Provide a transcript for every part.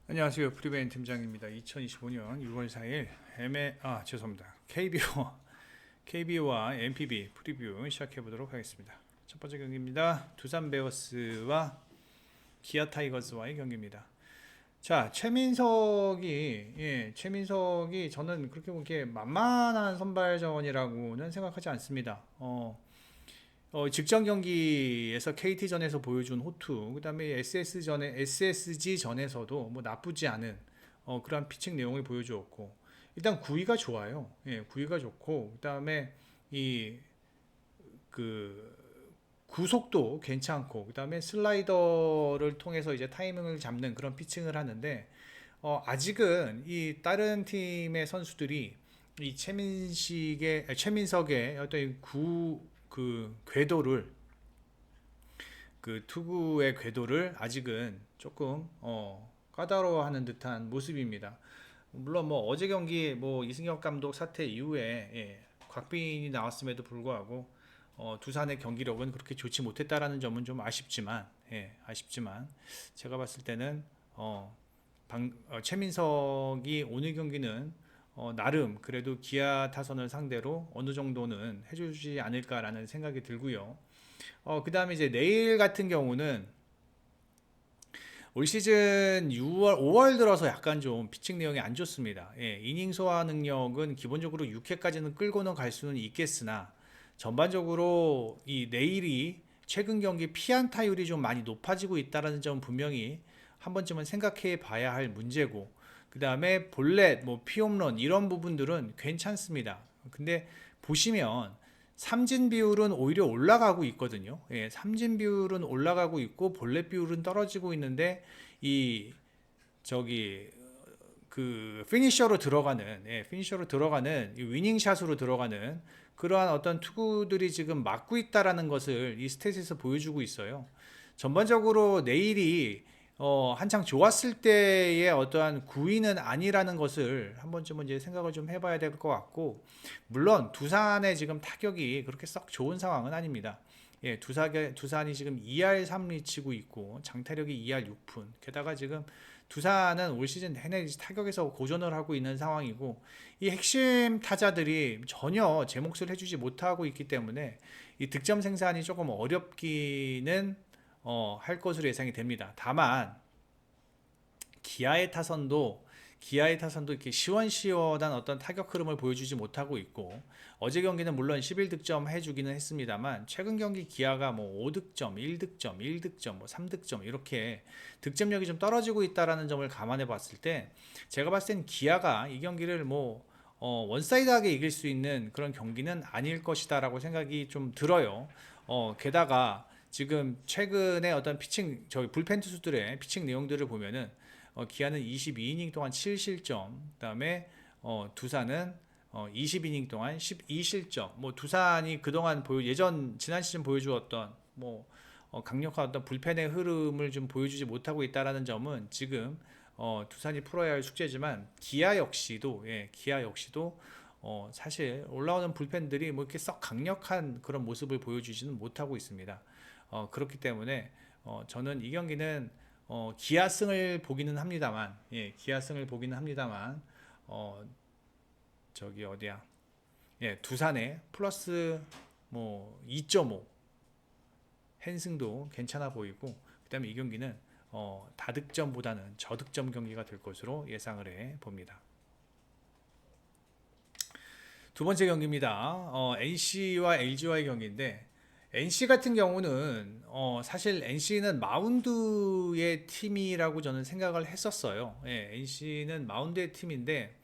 안녕하세요. 프리베인 팀장입니다. 2025년 6월 4일 죄송합니다. KBO와 MPB 프리뷰 시작해 보도록 하겠습니다. 첫 번째 경기입니다. 두산 베어스와 기아 타이거즈와의 경기입니다. 자, 최민석이 저는 그렇게 보기에 만만한 선발전이라고는 생각하지 않습니다. 직전 경기에서 KT전에서 보여준 호투, 그 다음에 SSG전에서도 뭐 나쁘지 않은 그런 피칭 내용을 보여주었고, 일단 구위가 좋아요. 예, 구위가 좋고, 그 다음에 이, 그, 구속도 괜찮고, 그 다음에 슬라이더를 통해서 이제 타이밍을 잡는 그런 피칭을 하는데, 아직은 이 다른 팀의 선수들이 이 최민석의 어떤 궤도를 그 투구의 궤도를 아직은 조금 까다로워하는 듯한 모습입니다. 물론 뭐 어제 경기 뭐 이승엽 감독 사퇴 이후에 곽빈이 나왔음에도 불구하고 두산의 경기력은 그렇게 좋지 못했다라는 점은 좀 아쉽지만 제가 봤을 때는 최민석이 오늘 경기는 나름 그래도 기아 타선을 상대로 어느 정도는 해주지 않을까라는 생각이 들고요. 그 다음에 이제 내일 같은 경우는 올 시즌 6월, 5월 들어서 약간 좀 피칭 내용이 안 좋습니다. 예, 이닝 소화 능력은 기본적으로 6회까지는 끌고는 갈 수는 있겠으나 전반적으로 이 내일이 최근 경기 피안타율이 좀 많이 높아지고 있다는 점 분명히 한 번쯤은 생각해 봐야 할 문제고, 그 다음에 볼넷, 뭐 피홈런 이런 부분들은 괜찮습니다. 근데 보시면 삼진 비율은 오히려 올라가고 있거든요. 예, 삼진 비율은 올라가고 있고 볼넷 비율은 떨어지고 있는데 이 저기 피니셔로 들어가는 이 위닝샷으로 들어가는 그러한 어떤 투구들이 지금 맞고 있다라는 것을 이 스탯에서 보여주고 있어요. 전반적으로 내일이 한창 좋았을 때의 어떠한 구위는 아니라는 것을 한 번쯤은 이제 생각을 좀 해봐야 될 것 같고, 물론 두산의 지금 타격이 그렇게 썩 좋은 상황은 아닙니다. 예, 두산이 지금 2할 3리 치고 있고 장타력이 2할 6푼. 게다가 지금 두산은 올 시즌 내내 타격에서 고전을 하고 있는 상황이고, 이 핵심 타자들이 전혀 제 몫을 해주지 못하고 있기 때문에 이 득점 생산이 조금 어렵기는 할 것으로 예상이 됩니다. 다만 기아의 타선도 이렇게 시원시원한 어떤 타격 흐름을 보여주지 못하고 있고, 어제 경기는 물론 11득점 해주기는 했습니다만 최근 경기 기아가 뭐 5득점, 1득점, 뭐 3득점 이렇게 득점력이 좀 떨어지고 있다라는 점을 감안해 봤을 때 제가 봤을 땐 기아가 이 경기를 뭐 원사이드하게 이길 수 있는 그런 경기는 아닐 것이다라고 생각이 좀 들어요. 게다가 지금 최근에 어떤 저희 불펜 투수들의 피칭 내용들을 보면은 기아는 22이닝 동안 7실점, 그다음에 두산은 20이닝 동안 12실점. 뭐 두산이 그동안 지난 시즌 보여주었던 뭐 강력한 어떤 불펜의 흐름을 좀 보여주지 못하고 있다라는 점은 지금 두산이 풀어야 할 숙제지만 기아 역시도 사실 올라오는 불펜들이 뭐 이렇게 썩 강력한 그런 모습을 보여주지는 못하고 있습니다. 그렇기 때문에 저는 이 경기는 기아승을 보기는 합니다만, 어, 저기 어디야, 두산에 플러스 뭐 2.5 헨승도 괜찮아 보이고, 그다음에 이 경기는 다득점보다는 저득점 경기가 될 것으로 예상을 해 봅니다. 두 번째 경기입니다. NC와 LG와의 경기인데, NC 같은 경우는 사실 NC는 마운드의 팀이라고 저는 생각을 했었어요. 예, NC는 마운드의 팀인데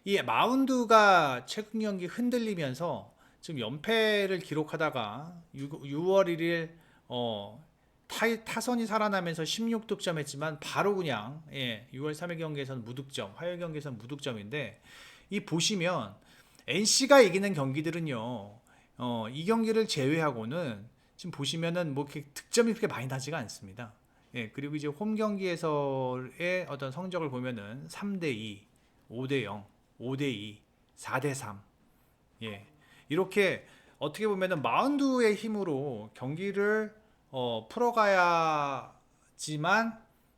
이 마운드가 최근 경기 흔들리면서 지금 연패를 기록하다가 6월 1일 타선이 살아나면서 16득점 했지만 바로 그냥 6월 3일 경기에서는 무득점, 화요일 경기에서는 무득점인데, 이 보시면 NC가 이기는 경기들은요, 이 경기를 제외하고는 지금 보시면은 뭐 이렇게 득점이 그렇게 많이 나지가 않습니다. 예, 그리고 이제 홈 경기에서의 어떤 성적을 보면은 3대2, 5대0, 5대2, 4대3. 예. 이렇게 어떻게 보면은 마운드의 힘으로 경기를 풀어가야지만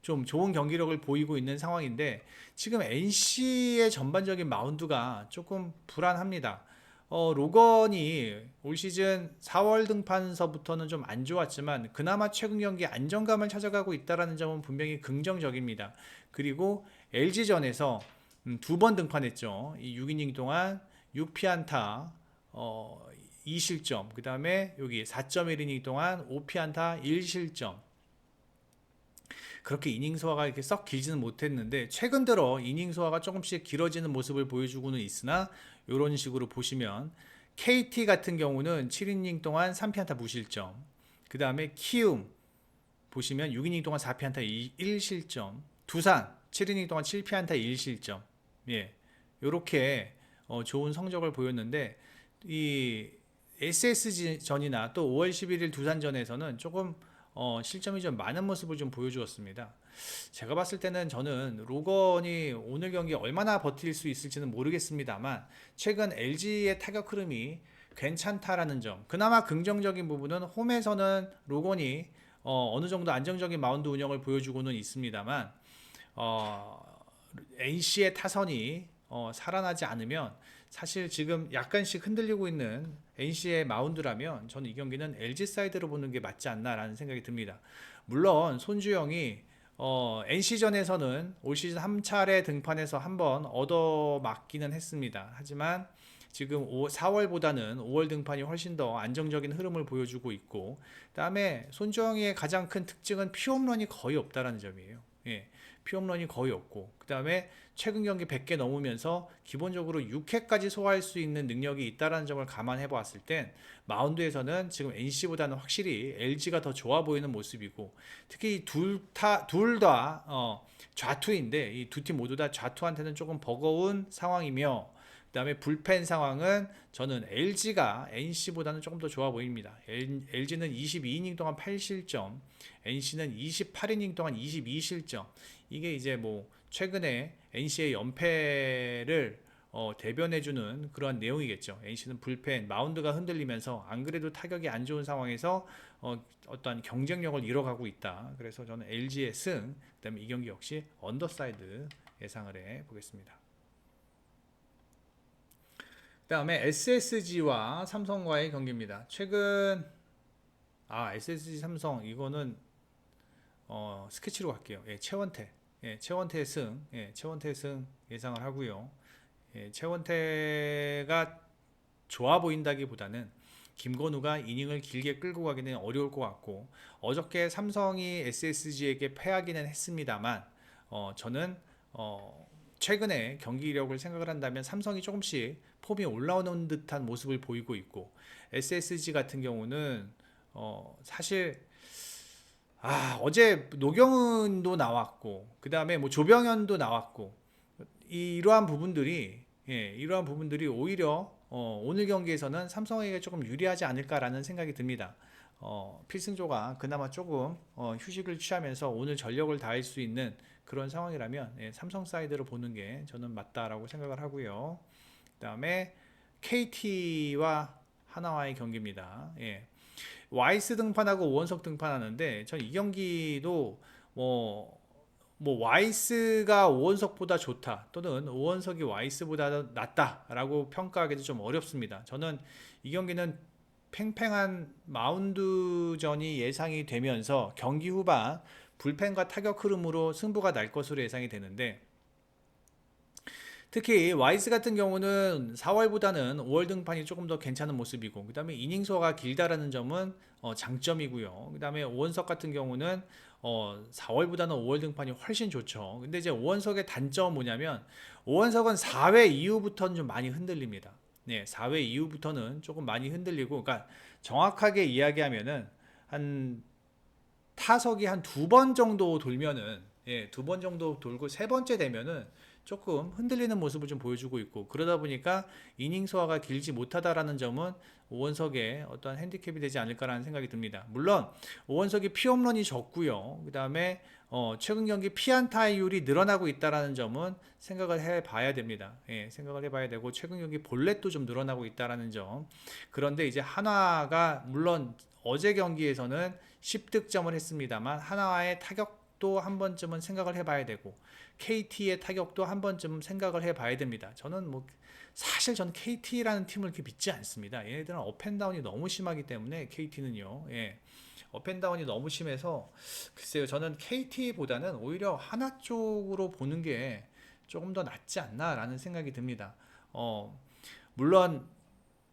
좀 좋은 경기력을 보이고 있는 상황인데 지금 NC의 전반적인 마운드가 조금 불안합니다. 로건이 올 시즌 4월 등판서부터는 좀 안 좋았지만 그나마 최근 경기 안정감을 찾아가고 있다는 점은 분명히 긍정적입니다. 그리고 LG전에서 2번 등판했죠. 이 6이닝 동안 6피안타 2실점, 그 다음에 여기 4.1이닝 동안 5피안타 1실점. 그렇게 이닝 소화가 이렇게 썩 길지는 못했는데 최근 들어 이닝 소화가 조금씩 길어지는 모습을 보여주고는 있으나 이런 식으로 보시면 KT 같은 경우는 7이닝 동안 3피안타 무실점, 그 다음에 키움 보시면 6이닝 동안 4피안타 1실점, 두산 7이닝 동안 7피안타 1실점. 예, 요렇게 좋은 성적을 보였는데 이 SSG 전이나 또 5월 11일 두산전에서는 조금 실점이 좀 많은 모습을 좀 보여주었습니다. 제가 봤을 때는 저는 로건이 오늘 경기 얼마나 버틸 수 있을지는 모르겠습니다만 최근 LG의 타격 흐름이 괜찮다라는 점, 그나마 긍정적인 부분은 홈에서는 로건이 어느 정도 안정적인 마운드 운영을 보여주고는 있습니다만 NC의 타선이 살아나지 않으면 사실 지금 약간씩 흔들리고 있는 NC의 마운드라면 저는 이 경기는 LG 사이드로 보는 게 맞지 않나라는 생각이 듭니다. 물론 손주영이 NC전에서는 올 시즌 한 차례 등판해서 한번 얻어맞기는 했습니다. 하지만 지금 4월보다는 5월 등판이 훨씬 더 안정적인 흐름을 보여주고 있고, 그다음에 손주영의 가장 큰 특징은 피홈런이 거의 없다라는 점이에요. 예, 피홈런이 거의 없고, 그 다음에 최근 경기 100개 넘으면서 기본적으로 6회까지 소화할 수 있는 능력이 있다는 점을 감안해 보았을 땐 마운드에서는 지금 NC보다는 확실히 LG가 더 좋아 보이는 모습이고, 특히 둘 다 좌투인데 이 두 팀 모두 다 좌투한테는 조금 버거운 상황이며, 그 다음에 불펜 상황은 저는 LG가 NC보다는 조금 더 좋아 보입니다. LG는 22이닝 동안 8실점, NC는 28이닝 동안 22실점. 이게 이제 뭐 최근에 NC의 연패를 대변해주는 그러한 내용이겠죠. NC는 불펜, 마운드가 흔들리면서 안 그래도 타격이 안 좋은 상황에서 어떤 경쟁력을 잃어가고 있다. 그래서 저는 LG의 승, 그다음에 이 경기 역시 언더사이드 예상을 해 보겠습니다. 그다음에 SSG와 삼성과의 경기입니다. 최근 SSG 삼성 이거는 스케치로 갈게요. 예, 최원태. 예, 최원태의 승. 예, 최원태의 승 예상을 하고요. 예, 최원태가 좋아 보인다기보다는 김건우가 이닝을 길게 끌고 가기는 어려울 것 같고, 어저께 삼성이 SSG에게 패하기는 했습니다만 저는 최근에 경기력을 생각을 한다면 삼성이 조금씩 폼이 올라오는 듯한 모습을 보이고 있고, SSG 같은 경우는 사실 어제 노경은도 나왔고, 그 다음에 뭐 조병현도 나왔고, 이러한 부분들이 오히려 오늘 경기에서는 삼성에게 조금 유리하지 않을까라는 생각이 듭니다. 필승조가 그나마 조금 휴식을 취하면서 오늘 전력을 다할 수 있는 그런 상황이라면 삼성 사이드로 보는 게 저는 맞다라고 생각을 하고요. 그 다음에 KT와 하나와의 경기입니다. 예. 와이스 등판하고 오원석 등판하는데 전 이 경기도 뭐 와이스가 오원석보다 좋다 또는 오원석이 와이스보다 낫다라고 평가하기도 좀 어렵습니다. 저는 이 경기는 팽팽한 마운드전이 예상이 되면서 경기 후반 불펜과 타격 흐름으로 승부가 날 것으로 예상이 되는데, 특히 와이스 같은 경우는 4월보다는 5월 등판이 조금 더 괜찮은 모습이고, 그 다음에 이닝 소화가 길다라는 점은 장점이고요. 그 다음에 오원석 같은 경우는 4월보다는 5월 등판이 훨씬 좋죠. 근데 이제 오원석의 단점은 뭐냐면 오원석은 4회 이후부터는 좀 많이 흔들립니다. 네, 4회 이후부터는 조금 많이 흔들리고, 그러니까 정확하게 이야기하면은 한 타석이 한 2번 정도 돌면은, 예, 2번 정도 돌고 세 번째 되면은 조금 흔들리는 모습을 좀 보여주고 있고, 그러다 보니까 이닝 소화가 길지 못하다라는 점은 오원석의 어떤 핸디캡이 되지 않을까라는 생각이 듭니다. 물론 오원석이 피홈런이 적고요. 그 다음에 최근 경기 피안타율이 늘어나고 있다라는 점은 생각을 해봐야 됩니다. 예, 생각을 해봐야 되고, 최근 경기 볼넷도 좀 늘어나고 있다라는 점. 그런데 이제 한화가 물론 어제 경기에서는 10득점을 했습니다만 한화의 타격 타격도 한 번쯤은 생각을 해봐야 되고 KT의 타격도 한 번쯤 생각을 해봐야 됩니다. 저는 뭐 사실 저는 KT라는 팀을 그렇게 믿지 않습니다. 얘네들은 업앤다운이 너무 심하기 때문에 KT는요. 예. 업앤다운이 너무 심해서 글쎄요. 저는 KT보다는 오히려 하나 쪽으로 보는 게 조금 더 낫지 않나라는 생각이 듭니다. 물론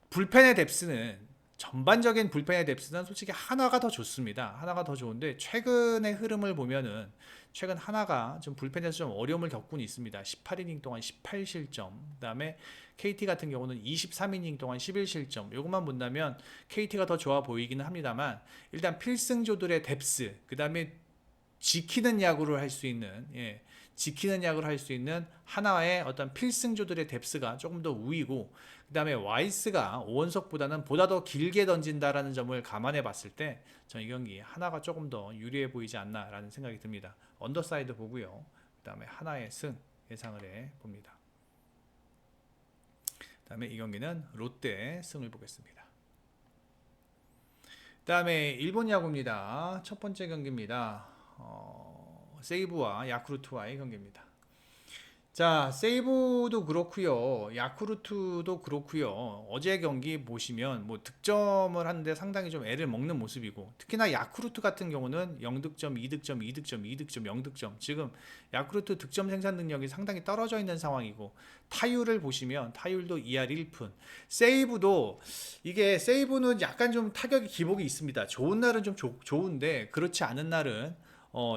불펜의 뎁스는 전반적인 불펜의 뎁스는 솔직히 한화가 더 좋습니다. 한화가 더 좋은데 최근의 흐름을 보면은 최근 한화가 좀 불펜에서 좀 어려움을 겪고 있습니다. 18이닝 동안 18실점. 그다음에 KT 같은 경우는 23이닝 동안 11실점. 요것만 본다면 KT가 더 좋아 보이기는 합니다만 일단 필승조들의 뎁스, 그다음에 지키는 야구를 할 수 있는 지키는 야구를 할 수 있는 하나의 어떤 필승조들의 뎁스가 조금 더 우위고 그 다음에 와이스가 오원석보다는 보다 더 길게 던진다라는 점을 감안해 봤을 때 저는 이 경기 하나가 조금 더 유리해 보이지 않나라는 생각이 듭니다. 언더사이드 보고요. 그 다음에 하나의 승 예상을 해 봅니다. 그 다음에 이 경기는 롯데 승을 보겠습니다. 그 다음에 일본 야구입니다. 첫 번째 경기입니다. 세이브와 야쿠르트와의 경기입니다. 자, 세이브도 그렇고요, 야쿠르트도 그렇고요. 어제 경기 보시면 뭐 득점을 하는데 상당히 좀 애를 먹는 모습이고, 특히나 야쿠르트 같은 경우는 0득점, 2득점, 2득점, 2득점, 0득점. 지금 야쿠르트 득점 생산 능력이 상당히 떨어져 있는 상황이고, 타율을 보시면 타율도 2할 1푼. 세이브도 이게 세이브는 약간 좀 타격이 기복이 있습니다. 좋은 날은 좀 좋은데 그렇지 않은 날은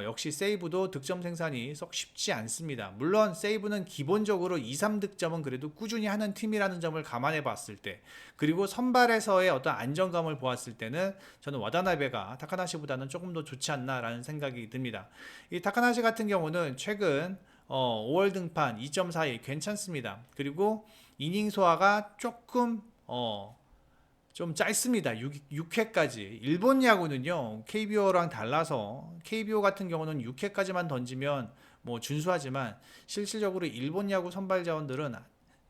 역시 세이브도 득점 생산이 썩 쉽지 않습니다. 물론 세이브는 기본적으로 2, 3득점은 그래도 꾸준히 하는 팀이라는 점을 감안해 봤을 때, 그리고 선발에서의 어떤 안정감을 보았을 때는 저는 와다나베가 타카나시보다는 조금 더 좋지 않나라는 생각이 듭니다. 이 타카나시 같은 경우는 최근 5월 등판 2.42 괜찮습니다. 그리고 이닝 소화가 조금 좀 짧습니다. 6회까지. 일본 야구는요, KBO랑 달라서 KBO 같은 경우는 6회까지만 던지면 뭐 준수하지만 실질적으로 일본 야구 선발 자원들은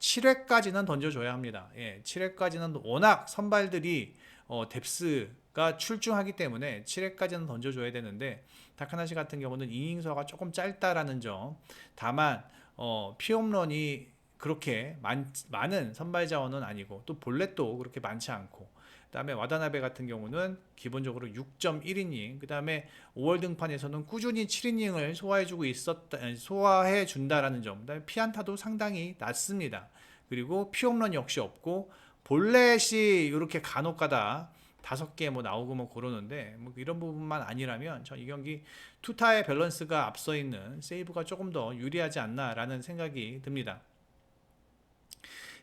7회까지는 던져줘야 합니다. 7회까지는 워낙 선발들이 뎁스가 출중하기 때문에 7회까지는 던져줘야 되는데 다카나시 같은 경우는 이닝 수가 조금 짧다라는 점. 다만 피홈런이 그렇게 많은 선발 자원은 아니고 또 볼넷도 그렇게 많지 않고, 그 다음에 와다나베 같은 경우는 기본적으로 6.1이닝, 그 다음에 5월 등판에서는 꾸준히 7이닝을 소화해 준다라는 점, 그 다음에 피안타도 상당히 낮습니다. 그리고 피홈런 역시 없고 볼넷이 이렇게 간혹가다 5개 뭐 나오고 뭐 그러는데 뭐 이런 부분만 아니라면 전 이 경기 투타의 밸런스가 앞서 있는 세이브가 조금 더 유리하지 않나라는 생각이 듭니다.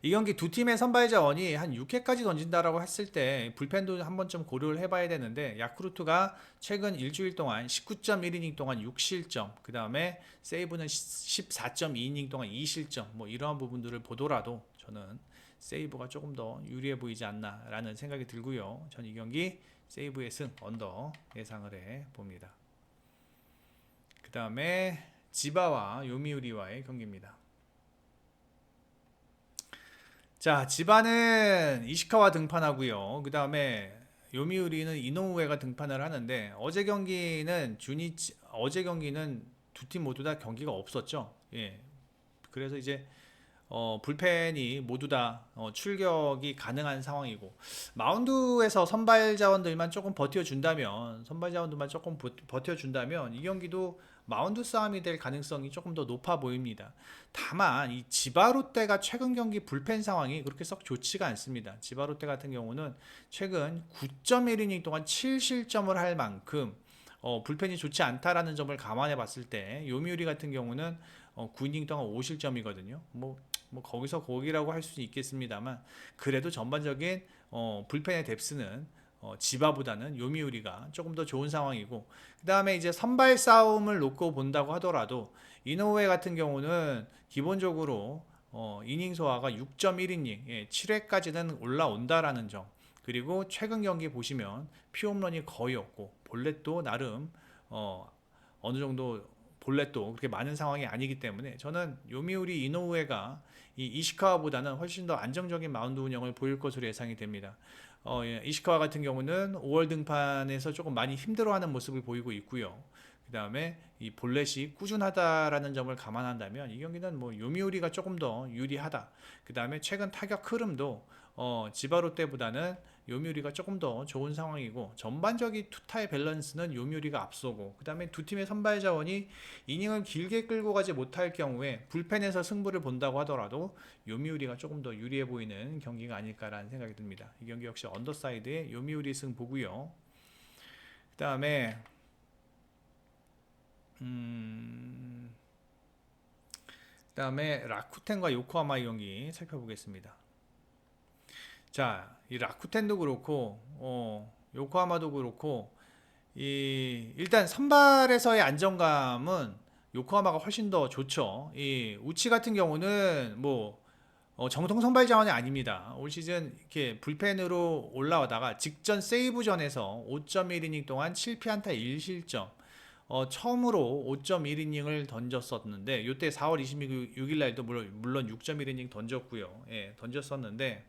이 경기 두 팀의 선발 자원이 한 6회까지 던진다라고 했을 때 불펜도 한 번쯤 고려를 해봐야 되는데, 야쿠르트가 최근 일주일 동안 19.1이닝 동안 6실점, 그 다음에 세이브는 14.2이닝 동안 2실점, 뭐 이러한 부분들을 보더라도 저는 세이브가 조금 더 유리해 보이지 않나라는 생각이 들고요. 전 이 경기 세이브의 승 언더 예상을 해 봅니다. 그 다음에 지바와 요미우리와의 경기입니다. 자, 지바는 이시카와 등판하고요. 그 다음에 요미우리는 이노우에가 등판을 하는데 어제 경기는 두 팀 모두 다 경기가 없었죠. 그래서 이제 불펜이 모두 다 출격이 가능한 상황이고, 마운드에서 선발 자원들만 조금 버텨준다면 이 경기도 마운드 싸움이 될 가능성이 조금 더 높아 보입니다. 다만 이 지바 롯데가 최근 경기 불펜 상황이 그렇게 썩 좋지가 않습니다. 지바 롯데 같은 경우는 최근 9.1이닝 동안 7실점을 할 만큼 불펜이 좋지 않다라는 점을 감안해 봤을 때, 요미우리 같은 경우는 9이닝 동안 5실점이거든요. 뭐 거기서 거기라고 할 수는 있겠습니다만 그래도 전반적인 불펜의 뎁스는 지바보다는 요미우리가 조금 더 좋은 상황이고, 그 다음에 이제 선발 싸움을 놓고 본다고 하더라도 이노우에 같은 경우는 기본적으로 이닝 소화가 6.1이닝 7회까지는 올라온다라는 점, 그리고 최근 경기 보시면 피홈런이 거의 없고 볼넷도 나름 어느 정도 볼넷도 그렇게 많은 상황이 아니기 때문에 저는 요미우리 이노우에가 이 이시카와보다는 훨씬 더 안정적인 마운드 운영을 보일 것으로 예상이 됩니다. 이시카와 같은 경우는 5월 등판에서 조금 많이 힘들어하는 모습을 보이고 있고요. 그 다음에 이 볼넷이 꾸준하다라는 점을 감안한다면 이 경기는 뭐 요미우리가 조금 더 유리하다. 그 다음에 최근 타격 흐름도 지바로 때보다는 요미우리가 조금 더 좋은 상황이고, 전반적인 투타의 밸런스는 요미우리가 앞서고, 그 다음에 두 팀의 선발 자원이 이닝을 길게 끌고 가지 못할 경우에 불펜에서 승부를 본다고 하더라도 요미우리가 조금 더 유리해 보이는 경기가 아닐까라는 생각이 듭니다. 이 경기 역시 언더사이드의 요미우리 승 보고요. 그 다음에 라쿠텐과 요코하마 이 경기 살펴보겠습니다. 자, 이 라쿠텐도 그렇고 요코하마도 그렇고, 일단 선발에서의 안정감은 요코하마가 훨씬 더 좋죠. 이 우치 같은 경우는 뭐 정통 선발 자원이 아닙니다. 올 시즌 이렇게 불펜으로 올라오다가 직전 세이브전에서 5.1이닝 동안 7피안타 1실점, 처음으로 5.1이닝을 던졌었는데, 이때 4월 26일 날도 물론 6.1이닝 던졌고요. 예, 던졌었는데,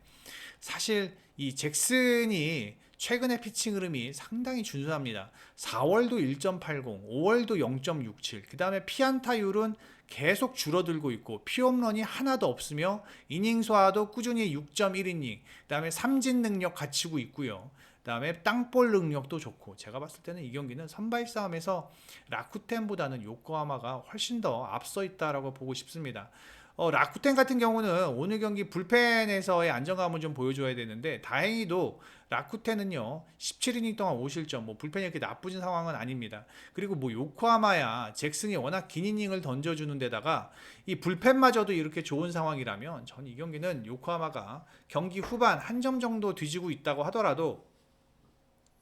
사실 이 잭슨이 최근의 피칭 흐름이 상당히 준수합니다. 4월도 1.80, 5월도 0.67, 그 다음에 피안타율은 계속 줄어들고 있고 피홈런이 하나도 없으며 이닝 소화도 꾸준히 6.1이닝, 그 다음에 삼진 능력 갖추고 있고요. 그 다음에 땅볼 능력도 좋고, 제가 봤을 때는 이 경기는 선발 싸움에서 라쿠텐보다는 요코하마가 훨씬 더 앞서 있다라고 보고 싶습니다. 라쿠텐 같은 경우는 오늘 경기 불펜에서의 안정감을 좀 보여줘야 되는데, 다행히도 라쿠텐은요 17이닝 동안 5실점, 뭐 불펜이 이렇게 나쁘진 상황은 아닙니다. 그리고 뭐 요코하마야 잭슨이 워낙 긴 이닝을 던져주는 데다가 이 불펜마저도 이렇게 좋은 상황이라면, 전 이 경기는 요코하마가 경기 후반 한 점 정도 뒤지고 있다고 하더라도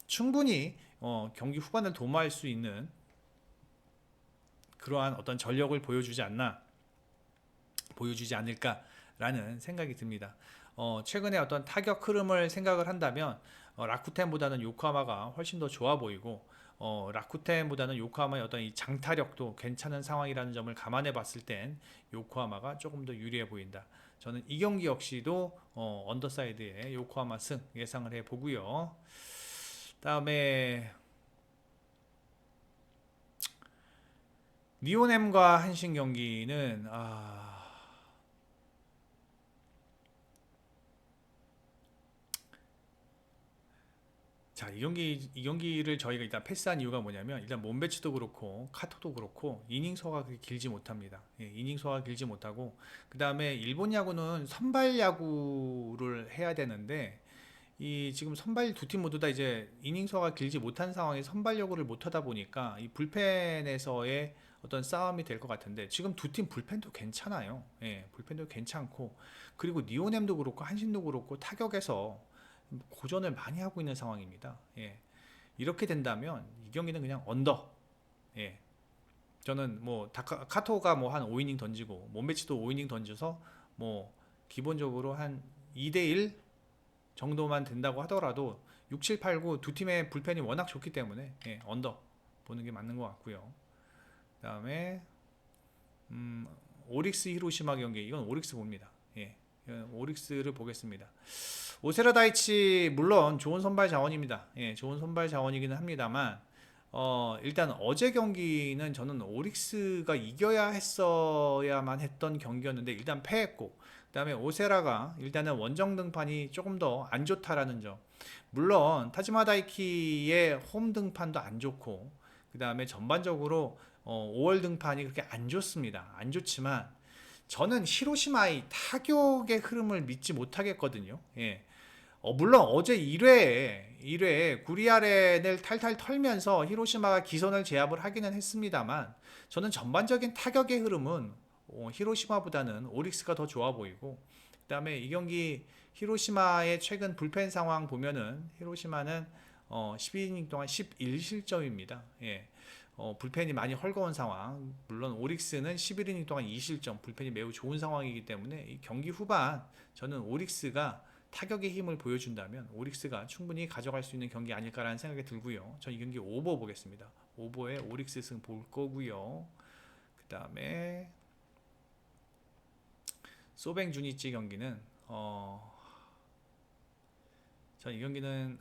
충분히 경기 후반을 도모할 수 있는 그러한 어떤 전력을 보여주지 않을까라는 생각이 듭니다. 최근에 어떤 타격 흐름을 생각을 한다면 라쿠텐보다는 요코하마가 훨씬 더 좋아 보이고, 라쿠텐보다는 요코하마의 어떤 이 장타력도 괜찮은 상황이라는 점을 감안해 봤을 땐 요코하마가 조금 더 유리해 보인다. 저는 이 경기 역시도 언더사이드의 요코하마 승 예상을 해 보고요. 다음에 니오넴과 한신 경기는 자, 이 경기를 저희가 일단 패스한 이유가 뭐냐면, 일단 몸배치도 그렇고 카토도 그렇고 이닝 소화가 그렇게 길지 못합니다. 예, 이닝 소화가 길지 못하고, 그 다음에 일본 야구는 선발 야구를 해야 되는데, 이 지금 선발 두 팀 모두 다 이제 이닝 소화가 길지 못한 상황에 선발 야구를 못 하다 보니까 이 불펜에서의 어떤 싸움이 될 것 같은데, 지금 두 팀 불펜도 괜찮아요. 예, 불펜도 괜찮고, 그리고 니오넴도 그렇고 한신도 그렇고 타격에서 고전을 많이 하고 있는 상황입니다. 예. 이렇게 된다면 이 경기는 그냥 언더. 예. 저는 뭐 카토가 뭐 한 5이닝 던지고 몸매치도 5이닝 던져서 뭐 기본적으로 한 2대1 정도만 된다고 하더라도 6, 7, 8, 9 두 팀의 불펜이 워낙 좋기 때문에 언더 보는 게 맞는 것 같고요. 그다음에 오릭스 히로시마 경기, 이건 오릭스 봅니다. 예. 오릭스를 보겠습니다. 오세라 다이치 물론 좋은 선발 자원입니다. 예, 좋은 선발 자원이기는 합니다만, 일단 어제 경기는 저는 오릭스가 이겨야 했어야만 했던 경기였는데 일단 패했고, 그다음에 오세라가 일단은 원정 등판이 조금 더 안 좋다라는 점. 물론 타지마 다이키의 홈 등판도 안 좋고, 그다음에 전반적으로 5월 등판이 그렇게 안 좋습니다. 안 좋지만 저는 히로시마의 타격의 흐름을 믿지 못하겠거든요. 예. 물론 어제 1회에 구리아렌을 탈탈 털면서 히로시마가 기선을 제압을 하기는 했습니다만, 저는 전반적인 타격의 흐름은 히로시마보다는 오릭스가 더 좋아 보이고, 그 다음에 이 경기 히로시마의 최근 불펜 상황 보면은 히로시마는 12이닝 동안 11실점입니다. 예. 불펜이 많이 헐거운 상황. 물론 오릭스는 11이닝 동안 2실점, 불펜이 매우 좋은 상황이기 때문에 이 경기 후반 저는 오릭스가 타격의 힘을 보여준다면 오릭스가 충분히 가져갈 수 있는 경기 아닐까라는 생각이 들고요. 전 이 경기 오버 보겠습니다. 오버에 오릭스 승 볼 거고요. 그 다음에 소뱅 주니치 경기는 전 이 경기는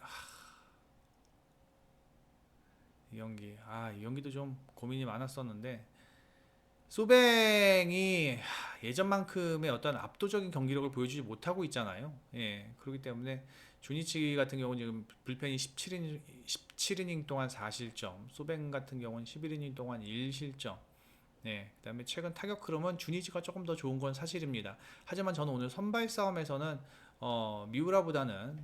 이영기. 이 경기도 좀 고민이 많았었는데 소뱅이 예전만큼의 어떤 압도적인 경기력을 보여주지 못하고 있잖아요. 예, 그렇기 때문에 주니치 같은 경우는 지금 불펜이 17이닝 동안 4실점, 소뱅 같은 경우는 11이닝 동안 1실점. 네, 그다음에 최근 타격 흐름은 주니치가 조금 더 좋은 건 사실입니다. 하지만 저는 오늘 선발 싸움에서는 미우라보다는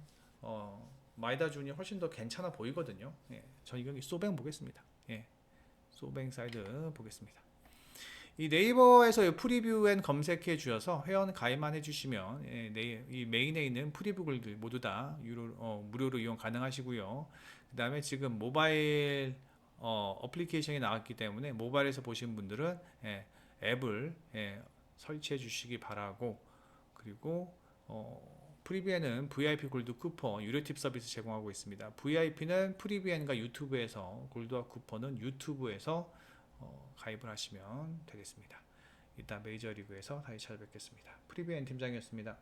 마이다 준이 훨씬 더 괜찮아 보이거든요. 예, 저 이거 소뱅 보겠습니다. 예, 소뱅 사이드 보겠습니다. 이 네이버에서 프리뷰 앤 검색해 주셔서 회원 가입만 해주시면 이 메인에 있는 프리뷰 글들 모두 다 무료로 이용 가능하시고요. 그 다음에 지금 모바일 어플리케이션이 나왔기 때문에 모바일에서 보신 분들은 앱을 설치해 주시기 바라고, 그리고 프리뷰에는 VIP 골드 쿠폰 유료 팁 서비스 제공하고 있습니다. VIP는 프리뷰엔과 유튜브에서, 골드와 쿠폰은 유튜브에서 가입을 하시면 되겠습니다. 이따 메이저리그에서 다시 찾아뵙겠습니다. 프리뷰엔 팀장이었습니다.